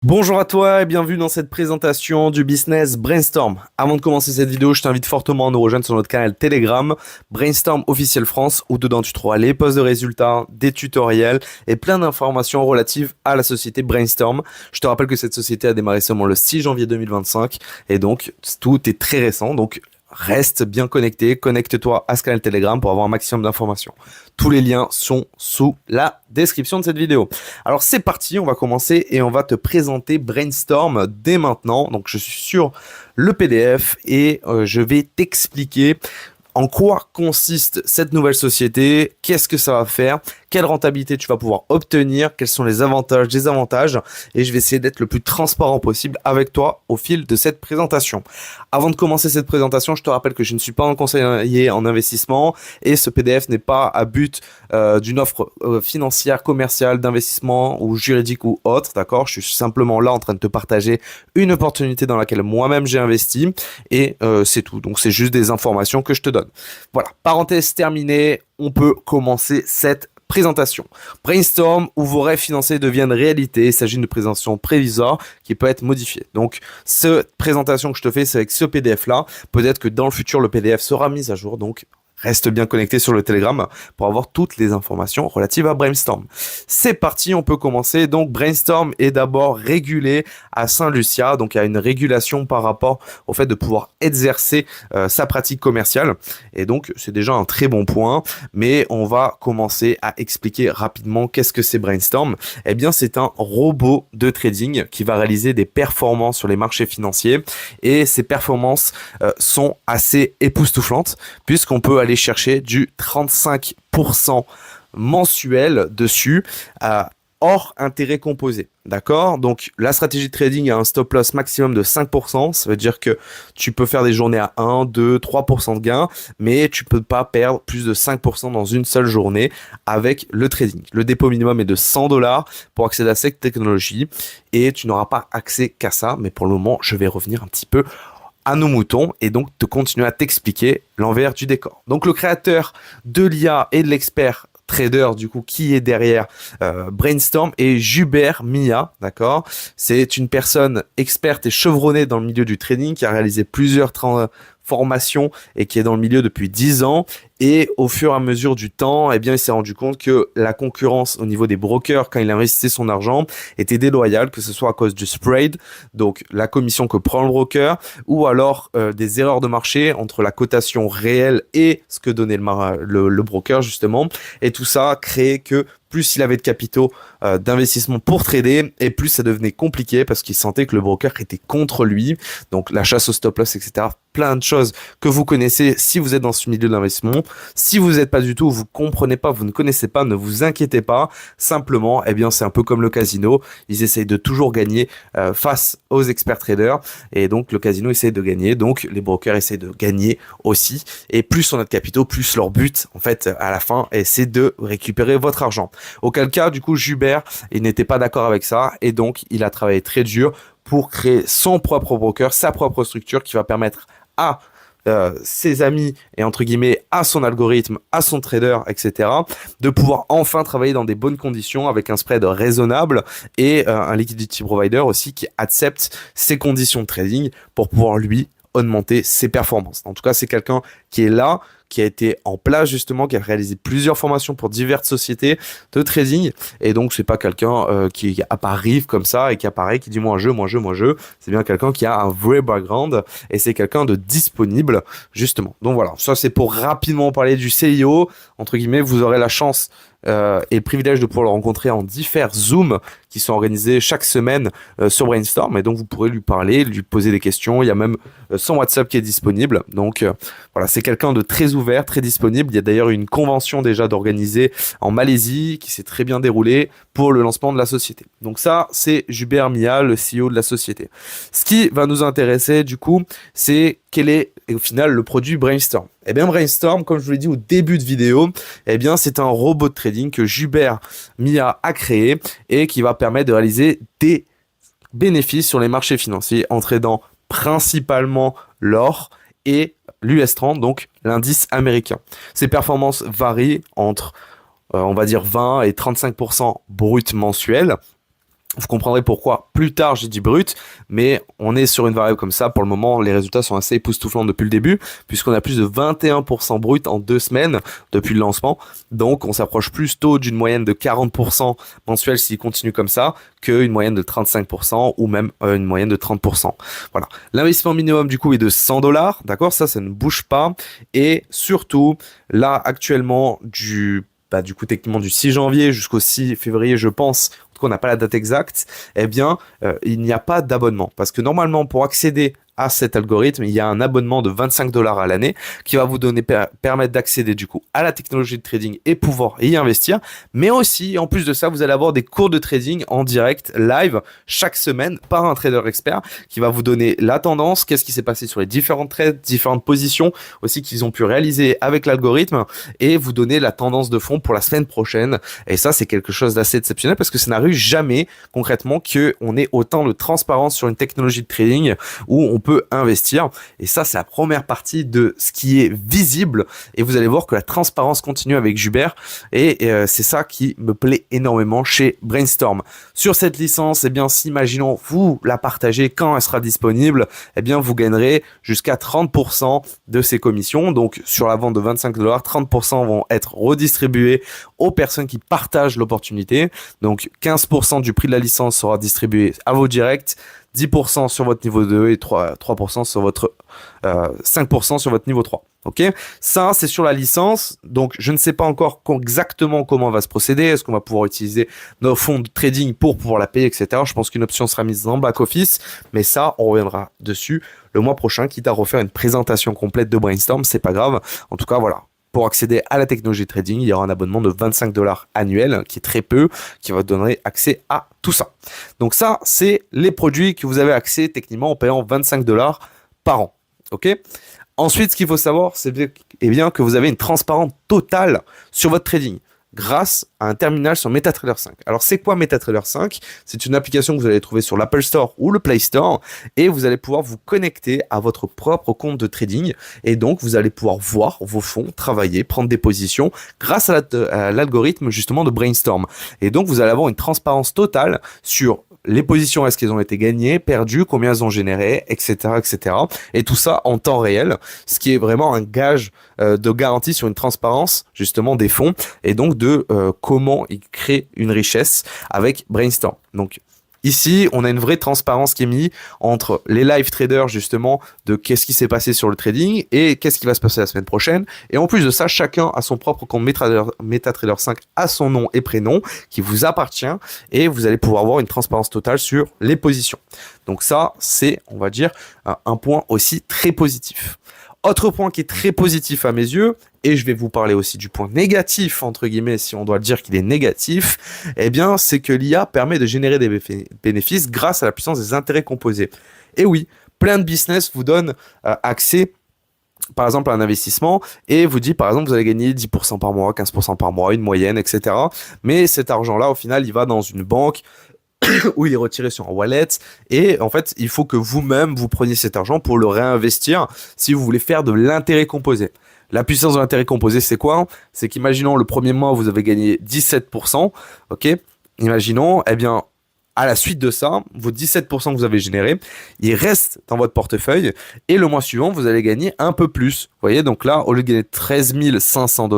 Bonjour à toi et bienvenue dans cette présentation du business Brainstorm. Avant de commencer cette vidéo, je t'invite fortement à nous rejoindre sur notre canal Telegram Brainstorm officiel France où dedans tu trouveras les posts de résultats, des tutoriels et plein d'informations relatives à la société Brainstorm. Je te rappelle que cette société a démarré seulement le 6 janvier 2025 et donc tout est très récent. Donc reste bien connecté, connecte-toi à ce canal Telegram pour avoir un maximum d'informations. Tous les liens sont sous la description de cette vidéo. Alors c'est parti, on va commencer et on va te présenter Brainstorm dès maintenant. Donc je suis sur le PDF et je vais t'expliquer en quoi consiste cette nouvelle société, qu'est-ce que ça va faire, quelle rentabilité tu vas pouvoir obtenir, quels sont les avantages, désavantages, et je vais essayer d'être le plus transparent possible avec toi au fil de cette présentation. Avant de commencer cette présentation, je te rappelle que je ne suis pas un conseiller en investissement et ce PDF n'est pas à but d'une offre financière, commerciale, d'investissement ou juridique ou autre, d'accord? Je suis simplement là en train de te partager une opportunité dans laquelle moi-même j'ai investi et c'est tout. Donc c'est juste des informations que je te donne. Voilà, parenthèse terminée, on peut commencer cette présentation. Brainstorm, où vos rêves financiers deviennent réalité. Il s'agit d'une présentation prévisoire qui peut être modifiée. Donc, cette présentation que je te fais, c'est avec ce PDF-là. Peut-être que dans le futur, le PDF sera mis à jour. Donc, reste bien connecté sur le Telegram pour avoir toutes les informations relatives à Brainstorm. C'est parti, on peut commencer. Donc Brainstorm est d'abord régulé à Saint-Lucia, donc il y a une régulation par rapport au fait de pouvoir exercer sa pratique commerciale. Et donc c'est déjà un très bon point, mais on va commencer à expliquer rapidement qu'est-ce que c'est Brainstorm. Eh bien c'est un robot de trading qui va réaliser des performances sur les marchés financiers et ces performances sont assez époustouflantes puisqu'on peut aller chercher du 35% mensuel dessus, hors intérêt composé. D'accord? Donc, la stratégie de trading a un stop loss maximum de 5%. Ça veut dire que tu peux faire des journées à 1, 2, 3% de gain, mais tu peux pas perdre plus de 5% dans une seule journée avec le trading. Le dépôt minimum est de 100 dollars pour accéder à cette technologie et tu n'auras pas accès qu'à ça. Mais pour le moment, je vais revenir un petit peu à nos moutons et donc te continuer à t'expliquer l'envers du décor. Donc le créateur de l'IA et de l'expert trader du coup qui est derrière Brainstorm est Hubert Mia, d'accord? C'est une personne experte et chevronnée dans le milieu du trading qui a réalisé plusieurs formations et qui est dans le milieu depuis 10 ans. Et au fur et à mesure du temps, eh bien, il s'est rendu compte que la concurrence au niveau des brokers, quand il investissait son argent, était déloyale, que ce soit à cause du spread, donc la commission que prend le broker, ou alors des erreurs de marché entre la cotation réelle et ce que donnait le broker, justement. Et tout ça créait que plus il avait de capitaux d'investissement pour trader, et plus ça devenait compliqué parce qu'il sentait que le broker était contre lui. Donc la chasse au stop loss, etc. Plein de choses que vous connaissez si vous êtes dans ce milieu d'investissement. Si vous n'êtes pas du tout, vous comprenez pas, vous ne connaissez pas, ne vous inquiétez pas. Simplement, eh bien, c'est un peu comme le casino. Ils essayent de toujours gagner face aux experts traders. Et donc, le casino essaie de gagner. Donc, les brokers essaient de gagner aussi. Et plus on a de capitaux, plus leur but, en fait, à la fin, c'est de récupérer votre argent. Auquel cas, du coup, Hubert, il n'était pas d'accord avec ça. Et donc, il a travaillé très dur pour créer son propre broker, sa propre structure qui va permettre à ses amis et entre guillemets à son algorithme, à son trader, etc., de pouvoir enfin travailler dans des bonnes conditions avec un spread raisonnable et un liquidity provider aussi qui accepte ces conditions de trading pour pouvoir lui augmenter ses performances. En tout cas, c'est quelqu'un qui est là, qui a été en place justement, qui a réalisé plusieurs formations pour diverses sociétés de trading. Et donc, c'est pas quelqu'un qui arrive comme ça et qui apparaît, qui dit moi je, moi je, moi je. C'est bien quelqu'un qui a un vrai background et c'est quelqu'un de disponible justement. Donc voilà, ça c'est pour rapidement parler du CIO. Entre guillemets, vous aurez la chance et le privilège de pouvoir le rencontrer en divers Zoom qui sont organisés chaque semaine sur Brainstorm et donc vous pourrez lui parler, lui poser des questions. Il y a même son WhatsApp qui est disponible. Donc voilà, c'est quelqu'un de très ouvert, très disponible. Il y a d'ailleurs une convention déjà d'organiser en Malaisie qui s'est très bien déroulée pour le lancement de la société. Donc ça, c'est Hubert Mia, le CEO de la société. Ce qui va nous intéresser du coup, c'est quel est au final le produit Brainstorm. Eh bien Brainstorm, comme je vous l'ai dit au début de vidéo, eh bien c'est un robot de trading que Hubert Mia a créé et qui va permettre de réaliser des bénéfices sur les marchés financiers en tradant principalement l'or et l'US 30, donc l'indice américain. Ses performances varient entre, on va dire, 20 et 35% brut mensuel. Vous comprendrez pourquoi plus tard j'ai dit brut, mais on est sur une variable comme ça. Pour le moment, les résultats sont assez époustouflants depuis le début, puisqu'on a plus de 21% brut en 2 semaines depuis le lancement. Donc on s'approche plus tôt d'une moyenne de 40% mensuel s'il continue comme ça, qu'une moyenne de 35% ou même une moyenne de 30%. Voilà. L'investissement minimum du coup est de $100, d'accord? Ça ne bouge pas. Et surtout, là actuellement, du coup techniquement du 6 janvier jusqu'au 6 février je pense, en tout cas on n'a pas la date exacte, eh bien il n'y a pas d'abonnement. Parce que normalement pour accéder à cet algorithme, il y a un abonnement de $25 à l'année qui va vous donner permettre d'accéder du coup à la technologie de trading et pouvoir y investir. Mais aussi, en plus de ça, vous allez avoir des cours de trading en direct, live, chaque semaine par un trader expert qui va vous donner la tendance, qu'est-ce qui s'est passé sur les différentes trades, différentes positions aussi qu'ils ont pu réaliser avec l'algorithme et vous donner la tendance de fond pour la semaine prochaine. Et ça, c'est quelque chose d'assez exceptionnel parce que ça n'arrive jamais concrètement qu'on ait autant de transparence sur une technologie de trading où on peut investir. Et ça, c'est la première partie de ce qui est visible. Et vous allez voir que la transparence continue avec Jubert. Et c'est ça qui me plaît énormément chez Brainstorm. Sur cette licence, eh bien, si imaginons vous la partagez quand elle sera disponible, eh bien, vous gagnerez jusqu'à 30% de ces commissions. Donc, sur la vente de $25, 30% vont être redistribués aux personnes qui partagent l'opportunité. Donc, 15% du prix de la licence sera distribué à vos directs, 10% sur votre niveau 2 et 3% sur votre 5% sur votre niveau 3. Ok, ça c'est sur la licence. Donc je ne sais pas encore exactement comment on va se procéder. Est-ce qu'on va pouvoir utiliser nos fonds de trading pour pouvoir la payer, etc. Je pense qu'une option sera mise en back office, mais ça on reviendra dessus le mois prochain, quitte à refaire une présentation complète de Brainstorm, c'est pas grave. En tout cas voilà. Pour accéder à la technologie de trading, il y aura un abonnement de $25 annuel, qui est très peu, qui va vous donner accès à tout ça. Donc ça, c'est les produits que vous avez accès techniquement en payant $25 par an. Ok ? Ensuite, ce qu'il faut savoir, c'est bien que vous avez une transparence totale sur votre trading grâce à un terminal sur MetaTrader 5. Alors, c'est quoi MetaTrader 5 ? C'est une application que vous allez trouver sur l'Apple Store ou le Play Store et vous allez pouvoir vous connecter à votre propre compte de trading et donc vous allez pouvoir voir vos fonds, travailler, prendre des positions grâce à l'algorithme justement de Brainstorm. Et donc, vous allez avoir une transparence totale sur les positions, est-ce qu'elles ont été gagnées, perdues, combien elles ont généré, etc., etc. Et tout ça en temps réel, ce qui est vraiment un gage de garantie sur une transparence justement des fonds et donc de comment ils créent une richesse avec Brainstorm. Donc ici, on a une vraie transparence qui est mise entre les live traders justement de qu'est-ce qui s'est passé sur le trading et qu'est-ce qui va se passer la semaine prochaine. Et en plus de ça, chacun a son propre compte MetaTrader 5 à son nom et prénom qui vous appartient et vous allez pouvoir avoir une transparence totale sur les positions. Donc ça, c'est, on va dire, un point aussi très positif. Autre point qui est très positif à mes yeux, et je vais vous parler aussi du point négatif, entre guillemets, si on doit dire qu'il est négatif, eh bien, c'est que l'IA permet de générer des bénéfices grâce à la puissance des intérêts composés. Et oui, plein de business vous donnent accès par exemple à un investissement et vous dit par exemple vous allez gagner 10% par mois, 15% par mois, une moyenne, etc. Mais cet argent-là, au final, il va dans une banque où il est retiré sur un wallet et en fait il faut que vous-même vous preniez cet argent pour le réinvestir si vous voulez faire de l'intérêt composé. La puissance de l'intérêt composé, c'est quoi ? C'est qu'imaginons le premier mois vous avez gagné 17%, ok ? Imaginons, eh bien à la suite de ça, vos 17% que vous avez générés, ils restent dans votre portefeuille et le mois suivant, vous allez gagner un peu plus. Vous voyez, donc là, au lieu de gagner $13 500,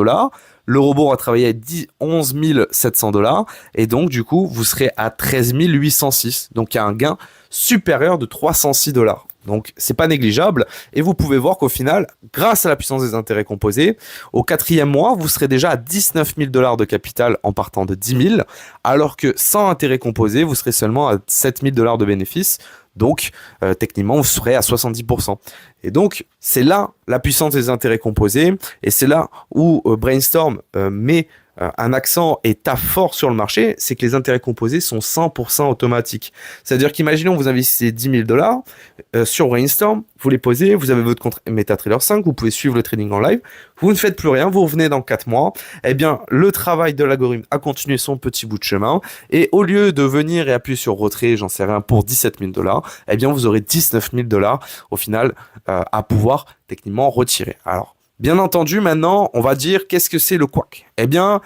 le robot va travailler à 11 700 $ et donc du coup, vous serez à 13 806. Donc il y a un gain supérieur de $306. Donc c'est pas négligeable et vous pouvez voir qu'au final, grâce à la puissance des intérêts composés, au 4e mois, vous serez déjà à 19 000 $ de capital en partant de 10 000, alors que sans intérêts composés, vous serez seulement à 7 000 $ de bénéfices. Donc, techniquement, vous serez à 70%. Et donc, c'est là la puissance des intérêts composés et c'est là où Brainstorm met un accent et tape fort sur le marché, c'est que les intérêts composés sont 100% automatiques. C'est-à-dire qu'imaginons vous investissez 10 000 $ sur Brainstorm, vous les posez, vous avez votre compte MetaTrader 5, vous pouvez suivre le trading en live, vous ne faites plus rien, vous revenez dans 4 mois, eh bien le travail de l'algorithme a continué son petit bout de chemin et au lieu de venir et appuyer sur retrait, j'en sais rien, pour 17 000 $, eh bien vous aurez 19 000 $ au final à pouvoir techniquement retirer. Alors, bien entendu, maintenant, on va dire qu'est-ce que c'est le couac ? Eh bien,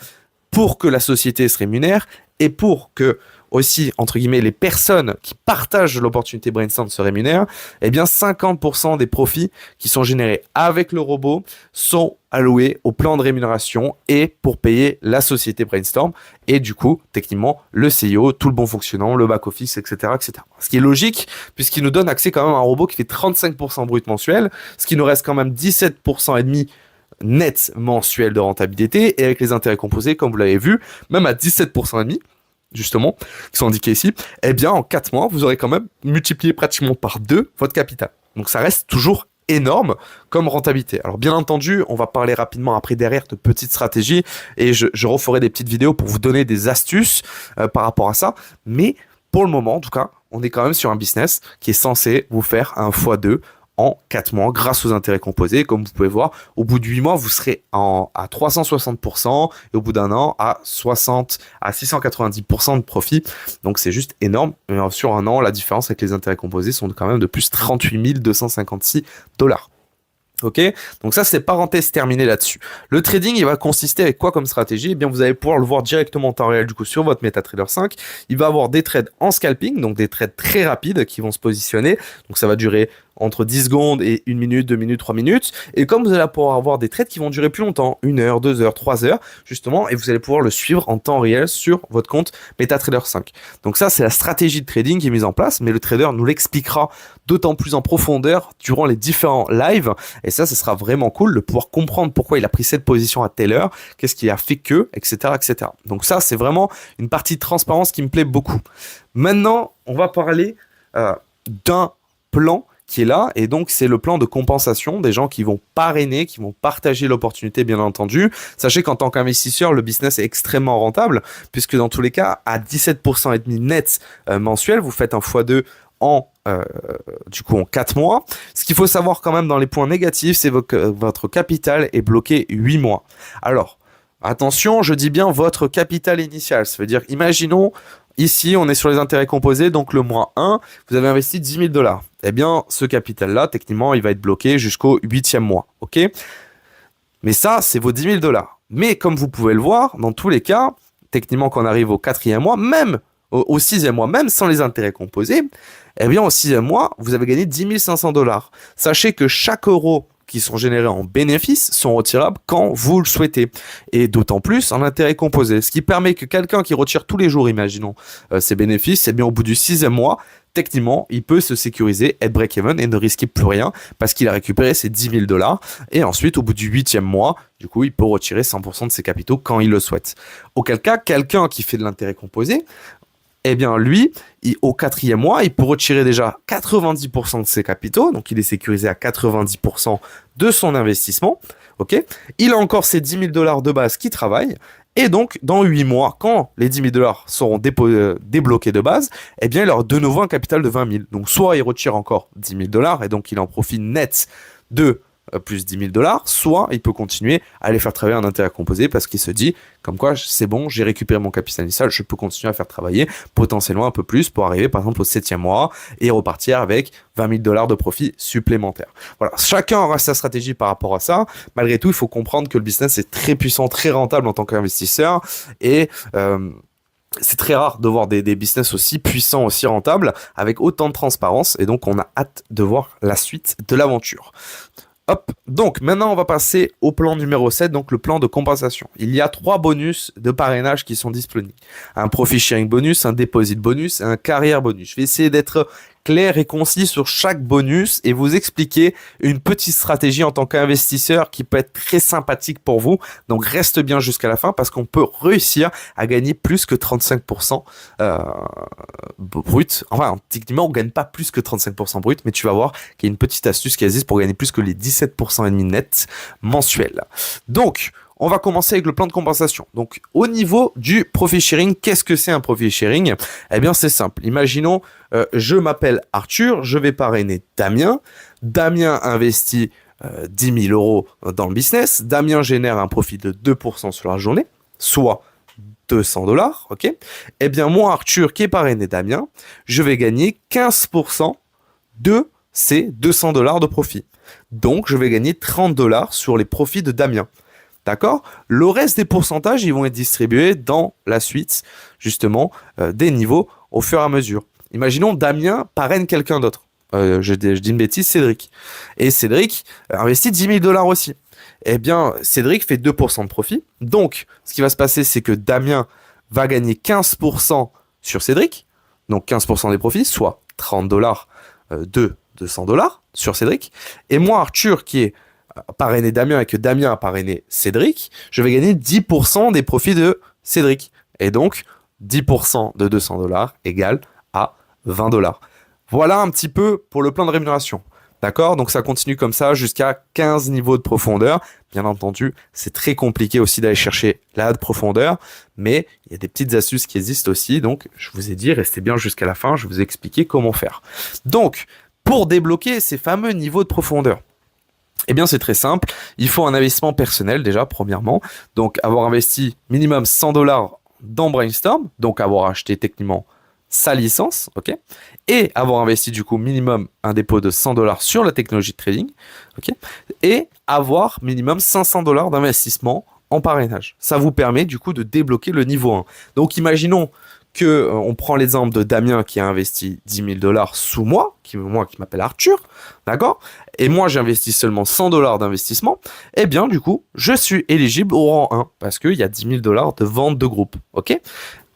pour que la société se rémunère et pour que aussi, entre guillemets, les personnes qui partagent l'opportunité Brainstorm se rémunèrent, eh bien 50% des profits qui sont générés avec le robot sont alloués au plan de rémunération et pour payer la société Brainstorm et du coup, techniquement, le CIO, tout le bon fonctionnement, le back-office, etc., etc. Ce qui est logique, puisqu'il nous donne accès quand même à un robot qui fait 35% brut mensuel, ce qui nous reste quand même 17% et demi net mensuel de rentabilité, et avec les intérêts composés, comme vous l'avez vu, même à 17% et demi, justement, qui sont indiqués ici, eh bien, en 4 mois, vous aurez quand même multiplié pratiquement par 2 votre capital. Donc, ça reste toujours énorme comme rentabilité. Alors bien entendu, on va parler rapidement après derrière de petites stratégies et je referai des petites vidéos pour vous donner des astuces par rapport à ça. Mais pour le moment, en tout cas, on est quand même sur un business qui est censé vous faire un x2 en 4 mois grâce aux intérêts composés. Comme vous pouvez voir, au bout de 8 mois, vous serez à 360% et au bout d'un an à 690% de profit. Donc c'est juste énorme. Et sur un an, la différence avec les intérêts composés sont quand même de plus 38 256 $. Ok, donc ça c'est parenthèse terminée là-dessus. Le trading, il va consister avec quoi comme stratégie? Eh bien, vous allez pouvoir le voir directement en temps réel du coup sur votre MetaTrader 5. Il va avoir des trades en scalping, donc des trades très rapides qui vont se positionner. Donc ça va durer entre 10 secondes et 1 minute, 2 minutes, 3 minutes. Et comme vous allez pouvoir avoir des trades qui vont durer plus longtemps, 1 heure, 2 heures, 3 heures, justement, et vous allez pouvoir le suivre en temps réel sur votre compte MetaTrader 5. Donc ça, c'est la stratégie de trading qui est mise en place, mais le trader nous l'expliquera d'autant plus en profondeur durant les différents lives. Et ça, ce sera vraiment cool de pouvoir comprendre pourquoi il a pris cette position à telle heure, qu'est-ce qui a fait que, etc., etc. Donc ça, c'est vraiment une partie de transparence qui me plaît beaucoup. Maintenant, on va parler d'un plan qui est là, et donc c'est le plan de compensation des gens qui vont parrainer, qui vont partager l'opportunité, bien entendu. Sachez qu'en tant qu'investisseur, le business est extrêmement rentable, puisque dans tous les cas, à 17% et demi net mensuel, vous faites un x2 du coup en 4 mois. Ce qu'il faut savoir quand même dans les points négatifs, c'est que votre capital est bloqué 8 mois. Alors, attention, je dis bien votre capital initial. Ça veut dire, imaginons, ici, on est sur les intérêts composés, donc le mois 1, vous avez investi 10 000 $. Eh bien, ce capital-là, techniquement, il va être bloqué jusqu'au 8e mois. Ok ? Mais ça, c'est vos 10 000 $. Mais comme vous pouvez le voir, dans tous les cas, techniquement, quand on arrive au 4e mois, même au 6e mois, même sans les intérêts composés, eh bien, au 6e mois, vous avez gagné 10 500 $. Sachez que chaque euro qui sont générés en bénéfices sont retirables quand vous le souhaitez. Et d'autant plus en intérêt composé. Ce qui permet que quelqu'un qui retire tous les jours, imaginons, ses bénéfices, eh bien, au bout du 6e mois, techniquement, il peut se sécuriser, être break-even et ne risquer plus rien parce qu'il a récupéré ses 10 000 $. Et ensuite, au bout du 8e mois, du coup, il peut retirer 100% de ses capitaux quand il le souhaite. Auquel cas, quelqu'un qui fait de l'intérêt composé, eh bien, lui, au 4e mois, il peut retirer déjà 90% de ses capitaux. Donc, il est sécurisé à 90% de son investissement. Ok, il a encore ses 10 000 $ de base qui travaillent. Et donc, dans 8 mois, quand les 10 000 $ seront débloqués de base, eh bien, il aura de nouveau un capital de 20 000. Donc, soit il retire encore 10 000 $ et donc il en profite net de plus 10 000 $, soit il peut continuer à aller faire travailler un intérêt composé parce qu'il se dit, comme quoi, c'est bon, j'ai récupéré mon capital initial, je peux continuer à faire travailler potentiellement un peu plus pour arriver par exemple au 7e mois et repartir avec 20 000 $ de profit supplémentaire. Voilà, chacun aura sa stratégie par rapport à ça. Malgré tout, il faut comprendre que le business est très puissant, très rentable en tant qu'investisseur et c'est très rare de voir des business aussi puissants, aussi rentables, avec autant de transparence et donc on a hâte de voir la suite de l'aventure. Hop, donc maintenant on va passer au plan numéro 7, donc le plan de compensation. Il y a 3 bonus de parrainage qui sont disponibles. Un profit sharing bonus, un deposit bonus et un carrière bonus. Je vais essayer d'être clair et concis sur chaque bonus et vous expliquer une petite stratégie en tant qu'investisseur qui peut être très sympathique pour vous. Donc reste bien jusqu'à la fin parce qu'on peut réussir à gagner plus que 35% brut. Enfin, techniquement, on gagne pas plus que 35% brut, mais tu vas voir qu'il y a une petite astuce qui existe pour gagner plus que les 17% et demi net mensuels. Donc, on va commencer avec le plan de compensation. Donc, au niveau du profit sharing, qu'est-ce que c'est un profit sharing? Eh bien, c'est simple. Imaginons, je m'appelle Arthur, je vais parrainer Damien. Damien investit 10 000 € dans le business. Damien génère un profit de 2% sur la journée, soit 200 $, ok? Eh bien, moi, Arthur, qui est parrainé Damien, je vais gagner 15% de ces 200 $ de profit. Donc, je vais gagner 30 $ sur les profits de Damien. D'accord? Le reste des pourcentages, ils vont être distribués dans la suite, justement, des niveaux au fur et à mesure. Imaginons Damien parraine quelqu'un d'autre. Je dis une bêtise, Cédric. Et Cédric investit 10 000 dollars aussi. Eh bien, Cédric fait 2% de profit. Donc, ce qui va se passer, c'est que Damien va gagner 15% sur Cédric. Donc, 15% des profits, soit 30 dollars de 200 dollars sur Cédric. Et moi, Arthur, qui est parrainé Damien et que Damien a parrainé Cédric, je vais gagner 10% des profits de Cédric. Et donc, 10% de 200 dollars égale à 20 dollars. Voilà un petit peu pour le plan de rémunération. D'accord? Donc ça continue comme ça jusqu'à 15 niveaux de profondeur. Bien entendu, c'est très compliqué aussi d'aller chercher la profondeur, mais il y a des petites astuces qui existent aussi. Donc je vous ai dit, restez bien jusqu'à la fin, je vais vous expliquer comment faire. Donc, pour débloquer ces fameux niveaux de profondeur, eh bien c'est très simple, il faut un investissement personnel déjà, premièrement. Donc avoir investi minimum 100 dollars dans Brainstorm, donc avoir acheté techniquement sa licence, ok, et avoir investi du coup minimum un dépôt de 100 dollars sur la technologie de trading, ok, et avoir minimum 500 dollars d'investissement en parrainage. Ça vous permet du coup de débloquer le niveau 1. Donc imaginons que on prend l'exemple de Damien qui a investi 10 000 dollars sous moi qui m'appelle Arthur, d'accord, et moi j'ai investi seulement 100 dollars d'investissement, et bien du coup je suis éligible au rang 1 parce qu'il y a 10 000 dollars de vente de groupe, ok.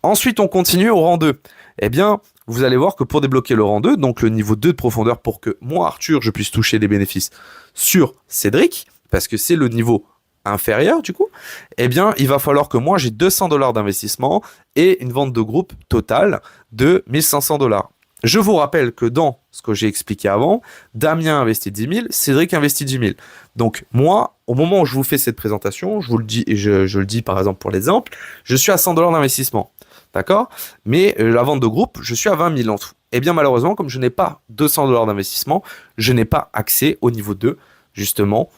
Ensuite on continue au rang 2. Eh bien, vous allez voir que pour débloquer le rang 2, donc le niveau 2 de profondeur pour que moi, Arthur, je puisse toucher des bénéfices sur Cédric, parce que c'est le niveau inférieur du coup, eh bien, il va falloir que moi, j'ai 200 dollars d'investissement et une vente de groupe totale de 1500 dollars. Je vous rappelle que dans ce que j'ai expliqué avant, Damien investit 10 000, Cédric investit 10 000. Donc moi, au moment où je vous fais cette présentation, je vous le dis, et je le dis par exemple pour l'exemple, je suis à 100 dollars d'investissement. D'accord? Mais la vente de groupe, je suis à 20 000 en tout. Et bien malheureusement, comme je n'ai pas 200 dollars d'investissement, je n'ai pas accès au niveau 2, justement,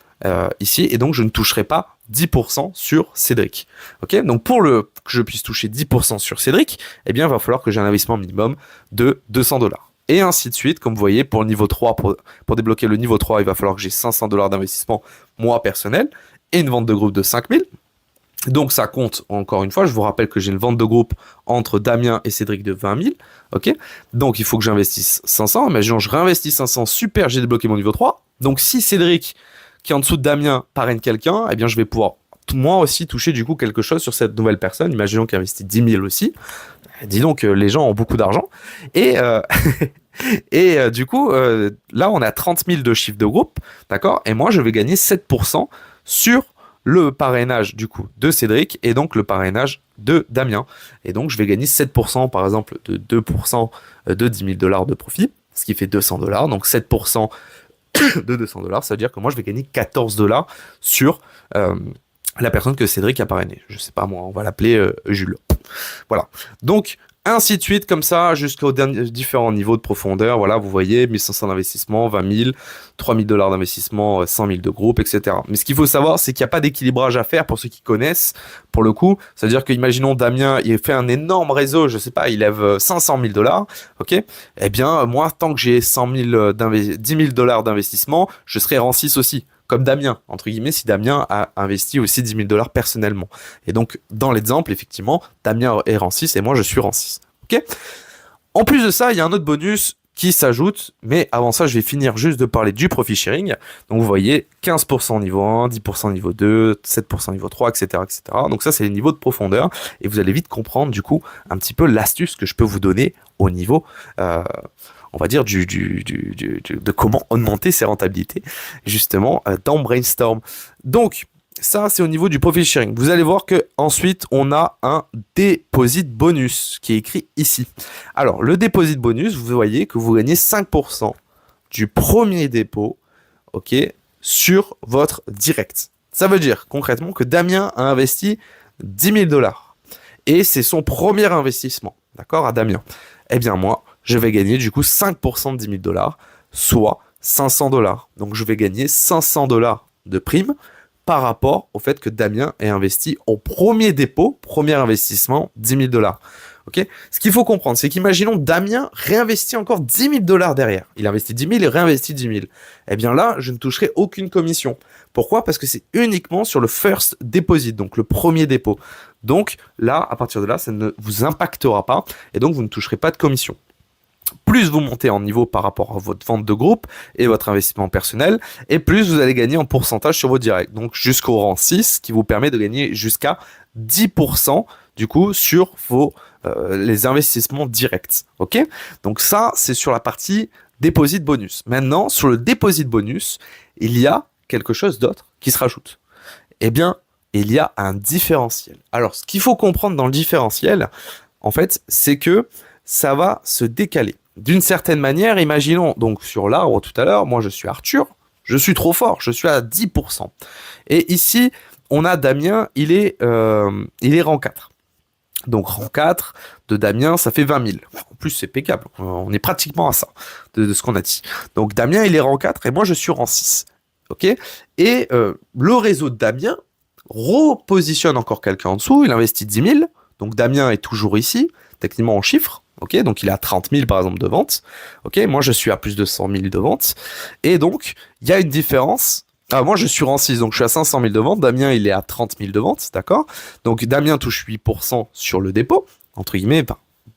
ici. Et donc, je ne toucherai pas 10% sur Cédric. Ok? Donc, que je puisse toucher 10% sur Cédric, eh bien, il va falloir que j'ai un investissement minimum de 200 dollars. Et ainsi de suite, comme vous voyez, pour le niveau 3, pour débloquer le niveau 3, il va falloir que j'ai 500 dollars d'investissement, moi, personnel, et une vente de groupe de 5 000. Donc ça compte, encore une fois, je vous rappelle que j'ai une vente de groupe entre Damien et Cédric de 20 000, ok. Donc il faut que j'investisse 500, imaginons je réinvestis 500, super, j'ai débloqué mon niveau 3. Donc si Cédric, qui est en dessous de Damien, parraine quelqu'un, eh bien je vais pouvoir moi aussi toucher du coup quelque chose sur cette nouvelle personne, imaginons qu'il investit 10 000 aussi. Dis donc, les gens ont beaucoup d'argent. Et, du coup, là on a 30 000 de chiffre de groupe, d'accord. Et moi je vais gagner 7% sur le parrainage du coup de Cédric et donc le parrainage de Damien. Et donc je vais gagner 7% par exemple de 2% de 10 000 dollars de profit, ce qui fait 200 dollars. Donc 7% de 200 dollars, ça veut dire que moi je vais gagner 14 dollars sur la personne que Cédric a parrainé. Je sais pas moi, on va l'appeler Jules. Voilà. Donc ainsi de suite, comme ça, jusqu'aux différents niveaux de profondeur. Voilà, vous voyez, 1500 d'investissement, 20 000, 3 000 dollars d'investissement, 100 000 de groupe, etc. Mais ce qu'il faut savoir, c'est qu'il n'y a pas d'équilibrage à faire pour ceux qui connaissent, pour le coup. C'est-à-dire que, imaginons, Damien, il fait un énorme réseau, je sais pas, il lève 500 000 dollars, ok? Eh bien, moi, tant que j'ai 10 000 dollars d'investissement, je serai rang 6 aussi. Comme Damien, entre guillemets, si Damien a investi aussi 10 000 dollars personnellement. Et donc, dans l'exemple, effectivement, Damien est rang 6 et moi, je suis rang 6. Ok ? En plus de ça, il y a un autre bonus qui s'ajoute, mais avant ça, je vais finir juste de parler du profit sharing. Donc, vous voyez, 15% niveau 1, 10% niveau 2, 7% niveau 3, etc., etc. Donc, ça, c'est les niveaux de profondeur. Et vous allez vite comprendre, du coup, un petit peu l'astuce que je peux vous donner au niveau... on va dire de comment augmenter ses rentabilités justement dans Brainstorm. Donc ça c'est au niveau du profit sharing. Vous allez voir que ensuite on a un deposit bonus qui est écrit ici. Alors le deposit bonus, vous voyez que vous gagnez 5% du premier dépôt, ok, sur votre direct. Ça veut dire concrètement que Damien a investi 10 000 dollars et c'est son premier investissement, d'accord, à Damien. Eh bien moi je vais gagner du coup 5% de 10 000 dollars, soit 500 dollars. Donc je vais gagner 500 dollars de prime par rapport au fait que Damien ait investi au premier dépôt, premier investissement, 10 000 dollars. Ok. Ce qu'il faut comprendre, c'est qu'imaginons Damien réinvestit encore 10 000 dollars derrière. Il investit 10 000 et réinvestit 10 000. Eh bien là, je ne toucherai aucune commission. Pourquoi? Parce que c'est uniquement sur le first deposit, donc le premier dépôt. Donc là, à partir de là, ça ne vous impactera pas et donc vous ne toucherez pas de commission. Plus vous montez en niveau par rapport à votre vente de groupe et votre investissement personnel, et plus vous allez gagner en pourcentage sur vos directs. Donc jusqu'au rang 6, qui vous permet de gagner jusqu'à 10% du coup sur les investissements directs. Ok? Donc ça, c'est sur la partie déposit bonus. Maintenant, sur le déposit bonus, il y a quelque chose d'autre qui se rajoute. Eh bien, il y a un différentiel. Alors, ce qu'il faut comprendre dans le différentiel, en fait, c'est que ça va se décaler. D'une certaine manière, imaginons donc sur l'arbre tout à l'heure, moi je suis Arthur, je suis trop fort, je suis à 10%. Et ici, on a Damien, il est rang 4. Donc rang 4 de Damien, ça fait 20 000. En plus, c'est impeccable, on est pratiquement à ça de ce qu'on a dit. Donc Damien, il est rang 4 et moi je suis rang 6. Ok. Et le réseau de Damien repositionne encore quelqu'un en dessous, il investit 10 000. Donc Damien est toujours ici, techniquement en chiffres. Ok, donc il est à 30 000 par exemple de vente. Ok, moi je suis à plus de 100 000 de vente. Et donc, il y a une différence. Ah, moi je suis rang 6, donc je suis à 500 000 de vente. Damien, il est à 30 000 de vente, d'accord? Donc Damien touche 8% sur le dépôt, entre guillemets,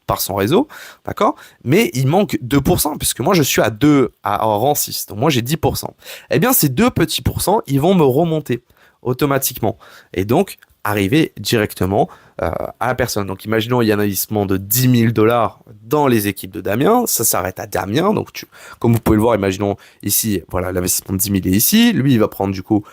par son réseau, d'accord? Mais il manque 2%, puisque moi je suis à rang 6, donc moi j'ai 10%. Eh bien, ces deux petits pourcents, ils vont me remonter automatiquement. Et donc, arriver directement à la personne. Donc imaginons il y a un investissement de 10 000 dollars dans les équipes de Damien, ça s'arrête à Damien, donc comme vous pouvez le voir, imaginons ici, voilà, l'investissement de 10 000 est ici, lui il va prendre du coup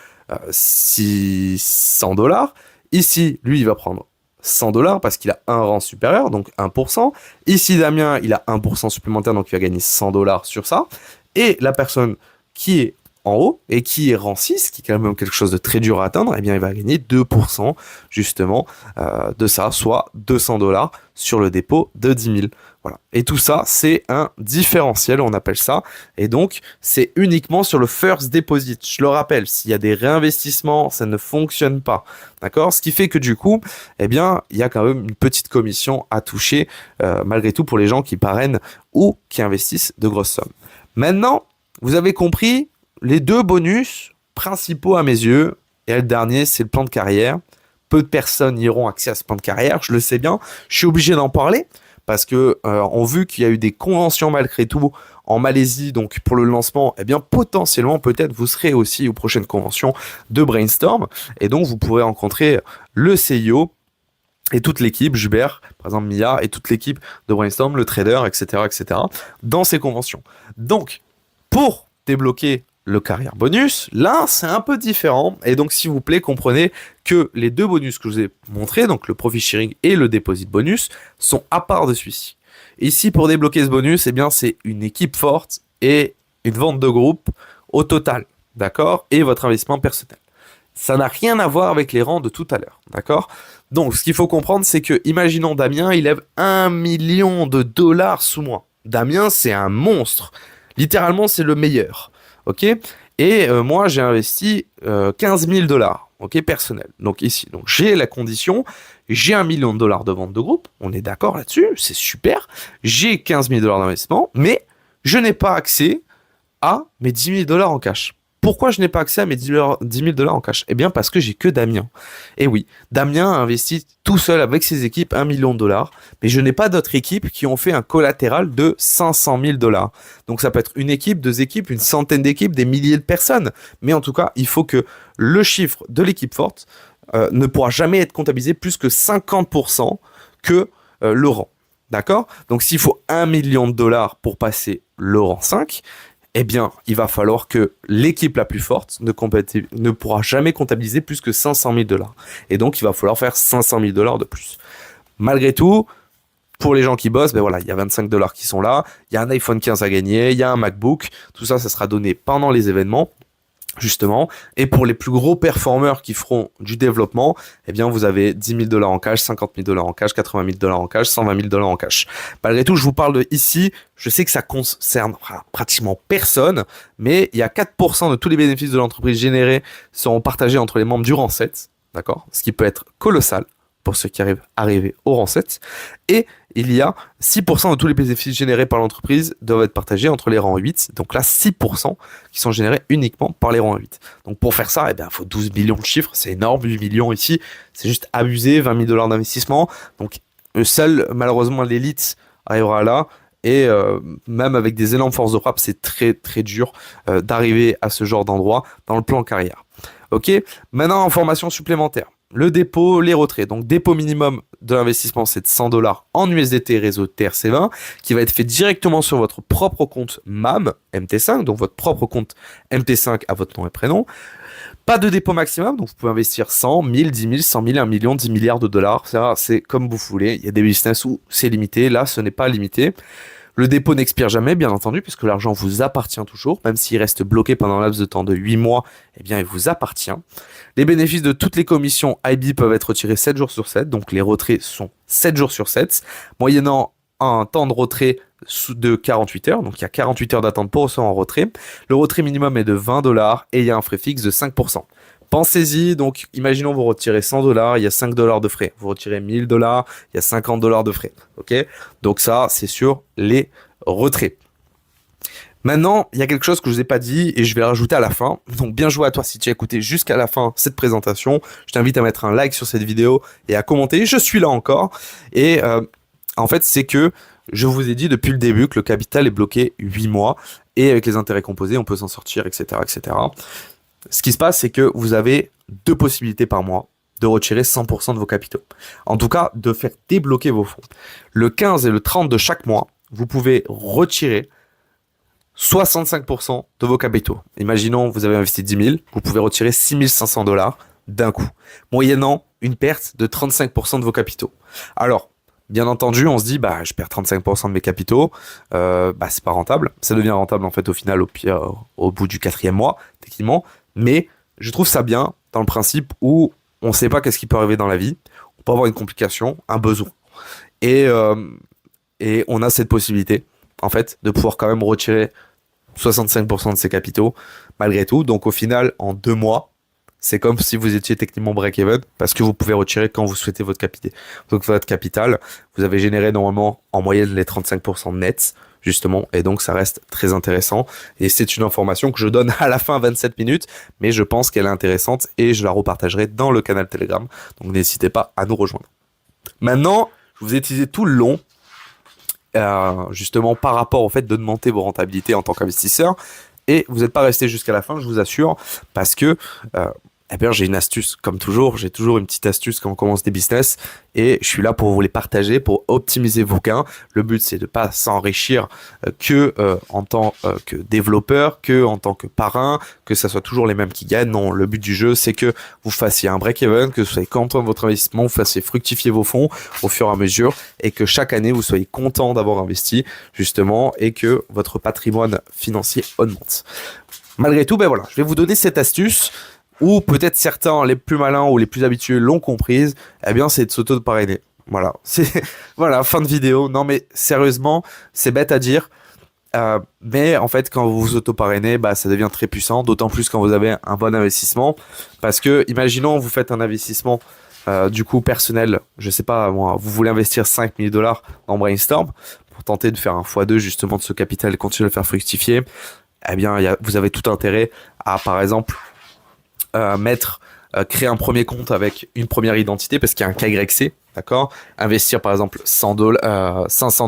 600 dollars, ici lui il va prendre 100 dollars parce qu'il a un rang supérieur, donc 1%, ici Damien il a 1% supplémentaire, donc il va gagner 100 dollars sur ça, et la personne qui est en haut et qui est rang 6, qui est quand même quelque chose de très dur à atteindre, eh bien il va gagner 2% justement de ça, soit 200 dollars sur le dépôt de 10 000. Voilà. Et tout ça, c'est un différentiel, on appelle ça. Et donc, c'est uniquement sur le first deposit. Je le rappelle, s'il y a des réinvestissements, ça ne fonctionne pas. D'accord? Ce qui fait que du coup, eh bien, il y a quand même une petite commission à toucher, malgré tout, pour les gens qui parrainent ou qui investissent de grosses sommes. Maintenant, vous avez compris les deux bonus principaux à mes yeux, et le dernier, c'est le plan de carrière. Peu de personnes y auront accès à ce plan de carrière, je le sais bien. Je suis obligé d'en parler parce que on vu qu'il y a eu des conventions malgré tout en Malaisie, donc pour le lancement, eh bien potentiellement peut-être vous serez aussi aux prochaines conventions de Brainstorm, et donc vous pourrez rencontrer le CIO et toute l'équipe, Jubert, par exemple Mia, et toute l'équipe de Brainstorm, le trader, etc., dans ces conventions. Donc, pour débloquer le carrière bonus, là c'est un peu différent, et donc s'il vous plaît comprenez que les deux bonus que je vous ai montrés, donc le profit sharing et le deposit bonus, sont à part de celui-ci. Ici pour débloquer ce bonus, eh bien c'est une équipe forte et une vente de groupe au total, d'accord, et votre investissement personnel. Ça n'a rien à voir avec les rangs de tout à l'heure, d'accord? Donc ce qu'il faut comprendre, c'est que imaginons Damien, il lève 1 million de dollars sous moi. Damien c'est un monstre, littéralement c'est le meilleur. Ok, et moi j'ai investi 15 000 dollars, ok, personnel. Donc ici, donc j'ai la condition, j'ai 1 million de dollars de vente de groupe, on est d'accord là-dessus, c'est super. J'ai 15 000 dollars d'investissement, mais je n'ai pas accès à mes 10 000 dollars en cash. Pourquoi je n'ai pas accès à mes 10 000 dollars en cash? Eh bien parce que j'ai que Damien. Et oui, Damien a investi tout seul avec ses équipes 1 million de dollars, mais je n'ai pas d'autres équipes qui ont fait un collatéral de 500 000 dollars. Donc ça peut être une équipe, deux équipes, une centaine d'équipes, des milliers de personnes. Mais en tout cas, il faut que le chiffre de l'équipe forte ne pourra jamais être comptabilisé plus que 50% que le rang. D'accord? Donc s'il faut 1 million de dollars pour passer le rang 5, eh bien, il va falloir que l'équipe la plus forte ne pourra jamais comptabiliser plus que 500 000 dollars. Et donc, il va falloir faire 500 000 dollars de plus. Malgré tout, pour les gens qui bossent, ben voilà, il y a 25 dollars qui sont là, il y a un iPhone 15 à gagner, il y a un MacBook, tout ça, ça sera donné pendant les événements, justement. Et pour les plus gros performeurs qui feront du développement, eh bien, vous avez 10 000 dollars en cash, 50 000 dollars en cash, 80 000 dollars en cash, 120 000 dollars en cash. Malgré tout, je vous parle de ici. Je sais que ça concerne pratiquement personne, mais il y a 4% de tous les bénéfices de l'entreprise générés seront partagés entre les membres du rang 7, d'accord? Ce qui peut être colossal. pour ceux qui arrivent au rang 7. Et il y a 6% de tous les bénéfices générés par l'entreprise doivent être partagés entre les rangs 8. Donc là, 6% qui sont générés uniquement par les rangs 8. Donc pour faire ça, il faut 12 millions de chiffres. C'est énorme, 8 millions ici. C'est juste abusé, 20 000 dollars d'investissement. Donc seul, malheureusement, l'élite arrivera là. Et même avec des énormes forces de frappe, c'est très très dur d'arriver à ce genre d'endroit dans le plan carrière. Ok, maintenant information supplémentaire. Le dépôt, les retraits. Donc dépôt minimum de l'investissement, c'est de 100 dollars en USDT réseau TRC20 qui va être fait directement sur votre propre compte MAM MT5, donc votre propre compte MT5 à votre nom et prénom. Pas de dépôt maximum, donc vous pouvez investir 100, 1000, 10 000, 100 000, 1 million, 10 milliards de dollars. Ça, c'est comme vous voulez. Il y a des business où c'est limité. Là, ce n'est pas limité. Le dépôt n'expire jamais, bien entendu, puisque l'argent vous appartient toujours, même s'il reste bloqué pendant un laps de temps de 8 mois, eh bien, il vous appartient. Les bénéfices de toutes les commissions IB peuvent être retirés 7 jours sur 7, donc les retraits sont 7 jours sur 7, moyennant un temps de retrait de 48 heures, donc il y a 48 heures d'attente pour recevoir un retrait. Le retrait minimum est de 20 dollars et il y a un frais fixe de 5%. Pensez-y, donc imaginons vous retirez 100 dollars, il y a 5 dollars de frais. Vous retirez 1000 dollars, il y a 50 dollars de frais. Ok? Donc ça, c'est sur les retraits. Maintenant, il y a quelque chose que je vous ai pas dit et je vais le rajouter à la fin. Donc bien joué à toi si tu as écouté jusqu'à la fin cette présentation. Je t'invite à mettre un like sur cette vidéo et à commenter. Je suis là encore. Et en fait, c'est que je vous ai dit depuis le début que le capital est bloqué 8 mois et avec les intérêts composés, on peut s'en sortir, etc., etc. Ce qui se passe, c'est que vous avez 2 possibilités par mois de retirer 100% de vos capitaux. En tout cas, de faire débloquer vos fonds. Le 15 et le 30 de chaque mois, vous pouvez retirer 65% de vos capitaux. Imaginons, vous avez investi 10 000, vous pouvez retirer 6 500 dollars d'un coup, moyennant une perte de 35% de vos capitaux. Alors, bien entendu, on se dit, je perds 35% de mes capitaux, c'est pas rentable. Ça devient rentable, en fait, au final, au bout du 4e mois, techniquement. Mais je trouve ça bien dans le principe où on ne sait pas qu'est-ce qui peut arriver dans la vie. On peut avoir une complication, un besoin. Et on a cette possibilité, en fait, de pouvoir quand même retirer 65% de ses capitaux, malgré tout. Donc au final, en 2 mois, c'est comme si vous étiez techniquement break-even, parce que vous pouvez retirer quand vous souhaitez votre capital. Donc votre capital, vous avez généré normalement en moyenne les 35% nets, justement, et donc ça reste très intéressant. Et c'est une information que je donne à la fin 27 minutes, mais je pense qu'elle est intéressante et je la repartagerai dans le canal Telegram. Donc n'hésitez pas à nous rejoindre. Maintenant, je vous ai utilisé tout le long, justement par rapport au fait d'augmenter vos rentabilités en tant qu'investisseur. Et vous n'êtes pas resté jusqu'à la fin, je vous assure, parce que j'ai une astuce, comme toujours, j'ai toujours une petite astuce quand on commence des business et je suis là pour vous les partager, pour optimiser vos gains. Le but, c'est de pas s'enrichir que en tant que développeur, que en tant que parrain, que ça soit toujours les mêmes qui gagnent. Non, le but du jeu, c'est que vous fassiez un break-even, que vous soyez content de votre investissement, vous fassiez fructifier vos fonds au fur et à mesure et que chaque année, vous soyez content d'avoir investi, justement, et que votre patrimoine financier augmente. Malgré tout, je vais vous donner cette astuce ou peut-être certains, les plus malins ou les plus habitués l'ont comprise, c'est de s'auto-parrainer. Voilà, voilà, fin de vidéo. Non mais sérieusement, c'est bête à dire, mais en fait quand vous vous auto-parrainez, ça devient très puissant, d'autant plus quand vous avez un bon investissement, parce que imaginons vous faites un investissement du coup personnel, je sais pas moi, vous voulez investir 5 000 dollars dans Brainstorm pour tenter de faire un x2 justement de ce capital et continuer à le faire fructifier, vous avez tout intérêt à par exemple créer un premier compte avec une première identité parce qu'il y a un KYC, d'accord? Investir par exemple 500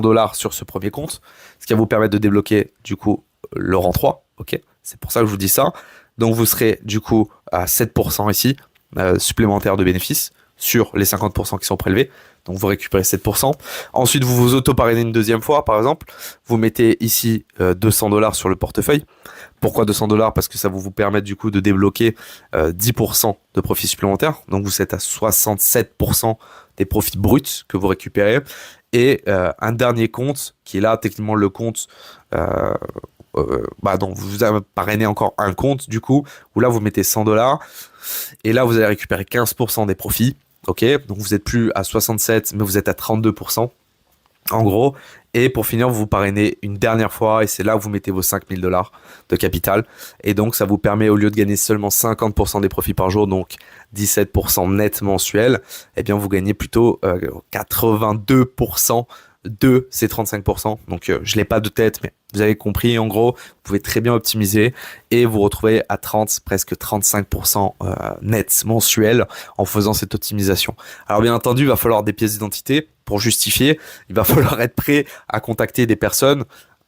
dollars sur ce premier compte, ce qui va vous permettre de débloquer du coup le rang 3, ok? C'est pour ça que je vous dis ça. Donc vous serez du coup à 7% ici, supplémentaire de bénéfices sur les 50% qui sont prélevés. Donc vous récupérez 7%. Ensuite, vous vous auto-parrainez une deuxième fois, par exemple. Vous mettez ici 200 dollars sur le portefeuille. Pourquoi 200 dollars? Parce que ça va vous permettre du coup de débloquer 10% de profits supplémentaires. Donc vous êtes à 67% des profits bruts que vous récupérez. Et un dernier compte, qui est là techniquement le compte... donc vous avez parrainé encore un compte du coup, où là vous mettez 100 dollars. Et là vous allez récupérer 15% des profits. Ok, donc vous êtes plus à 67, mais vous êtes à 32%. En gros, et pour finir, vous vous parrainez une dernière fois et c'est là où vous mettez vos 5000 $ de capital. Et donc, ça vous permet, au lieu de gagner seulement 50% des profits par jour, donc 17% net mensuel, eh bien, vous gagnez plutôt 82% de ces 35%. Donc, je l'ai pas de tête, mais vous avez compris. En gros, vous pouvez très bien optimiser et vous retrouver à 30, presque 35% net mensuel en faisant cette optimisation. Alors, bien entendu, il va falloir des pièces d'identité pour justifier. Il va falloir être prêt à contacter des personnes,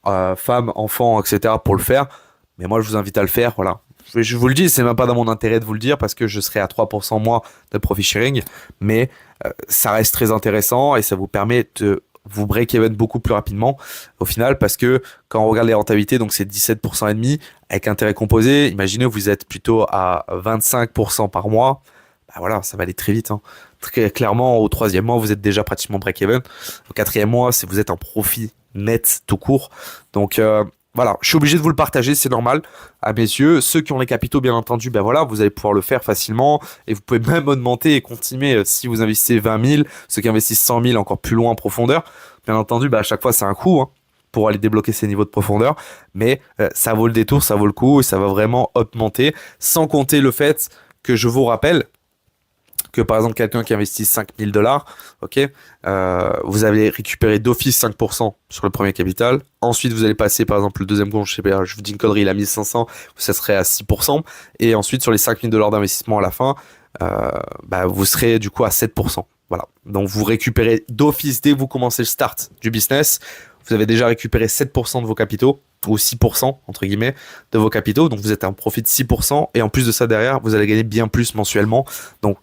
femmes, enfants, etc. pour le faire. Mais moi, je vous invite à le faire. Voilà. Je vous le dis, c'est même pas dans mon intérêt de vous le dire parce que je serai à 3% moi de profit sharing. Mais ça reste très intéressant et ça vous permet de vous break-even beaucoup plus rapidement au final parce que quand on regarde les rentabilités, donc c'est 17% et demi avec intérêt composé. Imaginez vous êtes plutôt à 25% par mois. Bah voilà, ça va aller très vite. Hein. Très clairement, au troisième mois, vous êtes déjà pratiquement break-even. Au quatrième mois, c'est vous êtes en profit net tout court. Donc voilà, je suis obligé de vous le partager, c'est normal à mes yeux. Ceux qui ont les capitaux, bien entendu, ben voilà, vous allez pouvoir le faire facilement et vous pouvez même augmenter et continuer si vous investissez 20 000, ceux qui investissent 100 000 encore plus loin en profondeur. Bien entendu, ben à chaque fois, c'est un coût hein, pour aller débloquer ces niveaux de profondeur, mais ça vaut le détour, ça vaut le coup et ça va vraiment augmenter, sans compter le fait que je vous rappelle que par exemple quelqu'un qui investit 5000 $, ok, vous allez récupérer d'office 5% sur le premier capital. Ensuite, vous allez passer par exemple le deuxième compte, je vous dis une connerie, il a 1500, ça serait à 6%. Et ensuite, sur les 5000 $ d'investissement à la fin, vous serez du coup à 7%. Voilà. Donc vous récupérez d'office dès que vous commencez le start du business. Vous avez déjà récupéré 7% de vos capitaux, ou 6% entre guillemets de vos capitaux. Donc vous êtes à un profit de 6%. Et en plus de ça, derrière, vous allez gagner bien plus mensuellement. Donc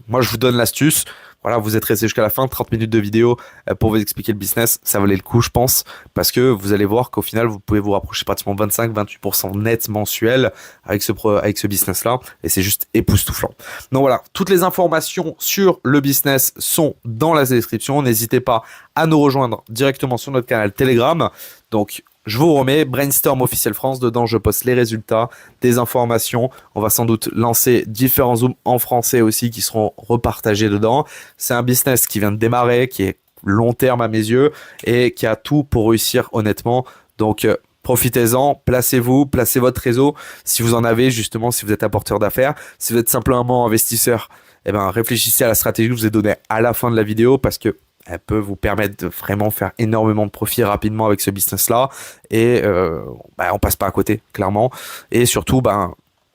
moi, je vous donne l'astuce. Voilà, vous êtes resté jusqu'à la fin, 30 minutes de vidéo pour vous expliquer le business. Ça valait le coup, je pense, parce que vous allez voir qu'au final, vous pouvez vous rapprocher pratiquement 25-28% net mensuel avec ce business-là. Et c'est juste époustouflant. Donc voilà, toutes les informations sur le business sont dans la description. N'hésitez pas à nous rejoindre directement sur notre canal Telegram. Donc, je vous remets Brainstorm Officiel France. Dedans, je poste les résultats, des informations. On va sans doute lancer différents zooms en français aussi qui seront repartagés dedans. C'est un business qui vient de démarrer, qui est long terme à mes yeux et qui a tout pour réussir honnêtement. Donc, profitez-en, placez-vous, placez votre réseau. Si vous en avez, justement, si vous êtes apporteur d'affaires, si vous êtes simplement investisseur, eh ben, réfléchissez à la stratégie que je vous ai donnée à la fin de la vidéo parce que elle peut vous permettre de vraiment faire énormément de profit rapidement avec ce business-là. Et on passe pas à côté, clairement. Et surtout,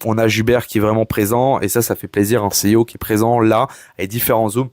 on a Jubert qui est vraiment présent. Et ça fait plaisir. Un CEO qui est présent là, avec différents zooms.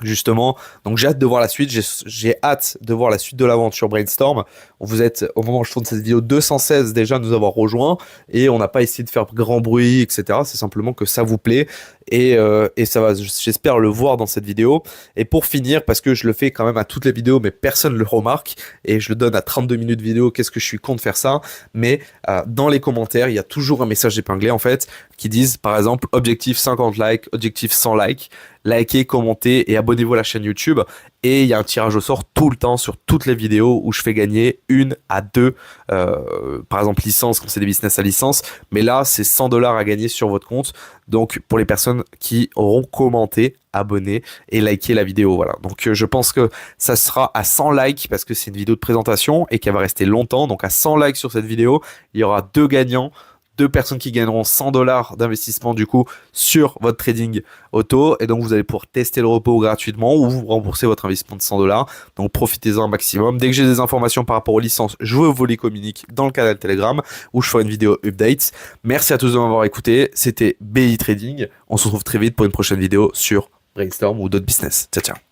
Justement, donc j'ai hâte de voir la suite, j'ai hâte de voir la suite de l'aventure Brainstorm. Vous êtes, au moment où je tourne cette vidéo, 216 déjà à nous avoir rejoints et on n'a pas essayé de faire grand bruit, etc. C'est simplement que ça vous plaît et ça va, j'espère le voir dans cette vidéo. Et pour finir, parce que je le fais quand même à toutes les vidéos, mais personne ne le remarque et je le donne à 32 minutes de vidéo, qu'est-ce que je suis con de faire ça? Mais dans les commentaires, il y a toujours un message épinglé en fait qui disent par exemple objectif 50 likes, objectif 100 likes. Likez, commentez et abonnez-vous à la chaîne YouTube. Et il y a un tirage au sort tout le temps sur toutes les vidéos où je fais gagner 1 à 2, par exemple, licences quand c'est des business à licence. Mais là, c'est 100 $ à gagner sur votre compte. Donc, pour les personnes qui auront commenté, abonné et liké la vidéo. Voilà. Donc, je pense que ça sera à 100 likes parce que c'est une vidéo de présentation et qu'elle va rester longtemps. Donc, à 100 likes sur cette vidéo, il y aura 2 gagnants. 2 personnes qui gagneront 100 $ d'investissement du coup sur votre trading auto et donc vous allez pouvoir tester le repos gratuitement ou vous rembourser votre investissement de 100 $. Donc profitez-en un maximum. Dès que j'ai des informations par rapport aux licences, je vous les communique dans le canal Telegram où je ferai une vidéo update. Merci à tous de m'avoir écouté. C'était BI Trading. On se retrouve très vite pour une prochaine vidéo sur Brainstorm ou d'autres business. Ciao ciao.